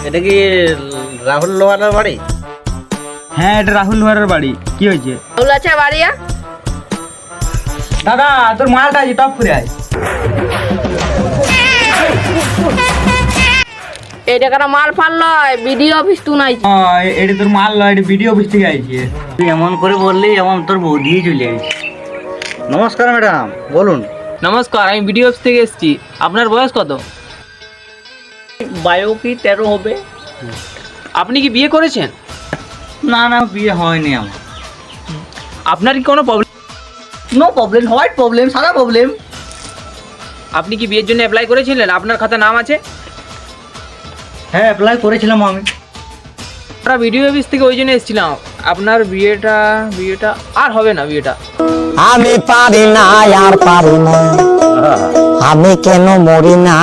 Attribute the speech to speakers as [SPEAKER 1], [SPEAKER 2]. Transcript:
[SPEAKER 1] এটা কি রাহুল লোহারের বাড়ি?
[SPEAKER 2] হ্যাঁ, এটা রাহুল লোহারের বাড়ি। কি হয়েছে?
[SPEAKER 3] রাহুল আছে বাড়িয়া?
[SPEAKER 2] দাদা তোর মালটা আছে, টপ করে আয়।
[SPEAKER 3] এই টাকাটা মাল ফাল লয়, বিডিও অফিস তু নাই।
[SPEAKER 2] এটা তোর মাল লয়, এটা ভিডিও অফিস থেকে আইছে।
[SPEAKER 1] তুই এমন করে বললি এমন তোর বৌদি চলে আসছে। নমস্কার ম্যাডাম, বলুন।
[SPEAKER 4] নমস্কার, আমি বিডিও অফিস থেকে এসেছি। আপনার বয়স কত?
[SPEAKER 1] বায়ো কি 13 হবে?
[SPEAKER 4] আপনি কি বিয়ে করেছেন?
[SPEAKER 1] না না, বিয়ে হয়নি আমার।
[SPEAKER 4] আপনার কি কোনো problem?
[SPEAKER 1] No problem, white problem, সাদা প্রবলেম।
[SPEAKER 4] আপনি কি বিয়ের জন্য অ্যাপ্লাই করেছিলেন? আপনার খাতায় নাম আছে?
[SPEAKER 1] হ্যাঁ, অ্যাপ্লাই করেছিলাম আমি।
[SPEAKER 4] আমরা বিডিও অফিস থেকে ওই জন্য এসেছিলাম। আপনার বিয়েটা আর হবে না। বিয়েটা
[SPEAKER 5] আমি পারি না, আর পারি না, আমি কেন মরি না।